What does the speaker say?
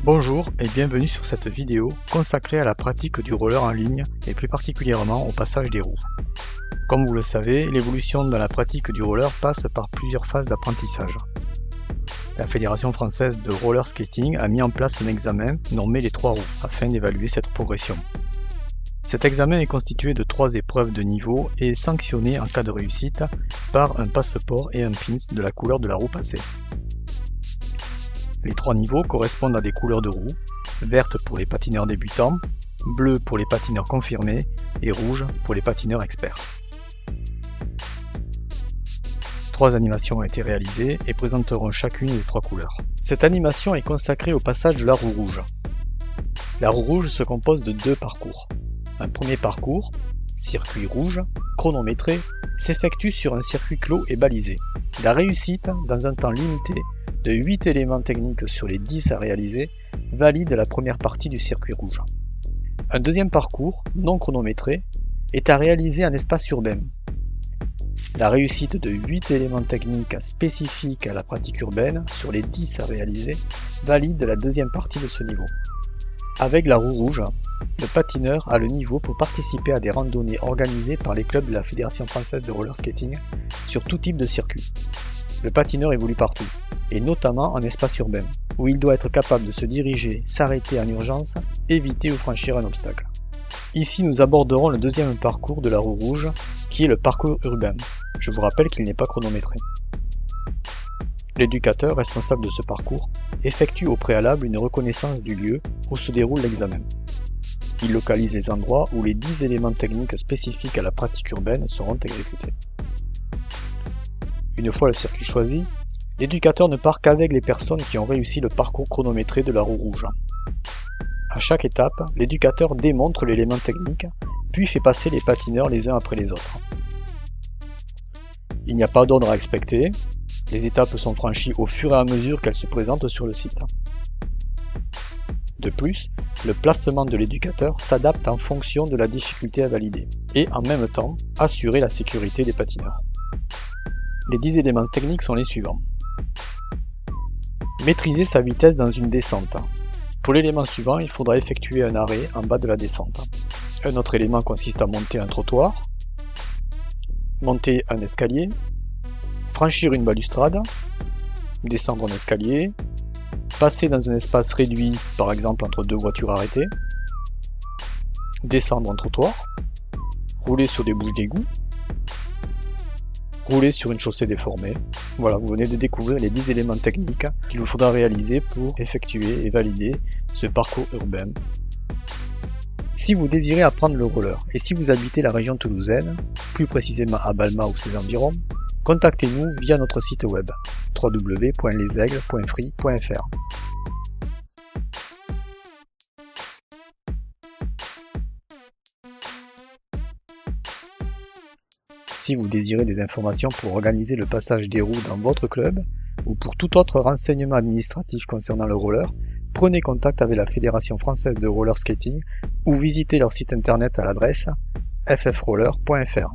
Bonjour et bienvenue sur cette vidéo consacrée à la pratique du roller en ligne et plus particulièrement au passage des roues. Comme vous le savez, l'évolution dans la pratique du roller passe par plusieurs phases d'apprentissage. La Fédération française de roller skating a mis en place un examen nommé les 3 roues afin d'évaluer cette progression. Cet examen est constitué de 3 épreuves de niveau et est sanctionné en cas de réussite par un passeport et un pins de la couleur de la roue passée. Les 3 niveaux correspondent à des couleurs de roue, verte pour les patineurs débutants, bleu pour les patineurs confirmés et rouge pour les patineurs experts. 3 animations ont été réalisées et présenteront chacune les 3 couleurs. Cette animation est consacrée au passage de la roue rouge. La roue rouge se compose de 2 parcours. Un premier parcours, circuit rouge, chronométré, s'effectue sur un circuit clos et balisé. La réussite, dans un temps limité, de 8 éléments techniques sur les 10 à réaliser, valide la première partie du circuit rouge. Un deuxième parcours, non chronométré, est à réaliser en espace urbain. La réussite de 8 éléments techniques spécifiques à la pratique urbaine sur les 10 à réaliser valide la deuxième partie de ce niveau. Avec la roue rouge, le patineur a le niveau pour participer à des randonnées organisées par les clubs de la Fédération française de roller skating sur tout type de circuit. Le patineur évolue partout, et notamment en espace urbain, où il doit être capable de se diriger, s'arrêter en urgence, éviter ou franchir un obstacle. Ici nous aborderons le deuxième parcours de la roue rouge, qui est le parcours urbain. Je vous rappelle qu'il n'est pas chronométré. L'éducateur responsable de ce parcours effectue au préalable une reconnaissance du lieu où se déroule l'examen. Il localise les endroits où les 10 éléments techniques spécifiques à la pratique urbaine seront exécutés. Une fois le circuit choisi, l'éducateur ne part qu'avec les personnes qui ont réussi le parcours chronométré de la roue rouge. À chaque étape, l'éducateur démontre l'élément technique, puis fait passer les patineurs les uns après les autres. Il n'y a pas d'ordre à respecter, les étapes sont franchies au fur et à mesure qu'elles se présentent sur le site. De plus, le placement de l'éducateur s'adapte en fonction de la difficulté à valider, et en même temps, assurer la sécurité des patineurs. Les 10 éléments techniques sont les suivants. Maîtriser sa vitesse dans une descente. Pour l'élément suivant, il faudra effectuer un arrêt en bas de la descente. Un autre élément consiste à monter un trottoir, monter un escalier, franchir une balustrade, descendre un escalier, passer dans un espace réduit, par exemple entre 2 voitures arrêtées, descendre un trottoir, rouler sur des bouches d'égout, rouler sur une chaussée déformée. Voilà, vous venez de découvrir les 10 éléments techniques qu'il vous faudra réaliser pour effectuer et valider ce parcours urbain. Si vous désirez apprendre le roller et si vous habitez la région toulousaine, plus précisément à Balma ou ses environs, contactez-nous via notre site web www.lesaigles.free.fr. Si vous désirez des informations pour organiser le passage des roues dans votre club ou pour tout autre renseignement administratif concernant le roller, prenez contact avec la Fédération française de roller skating ou visitez leur site internet à l'adresse ffroller.fr.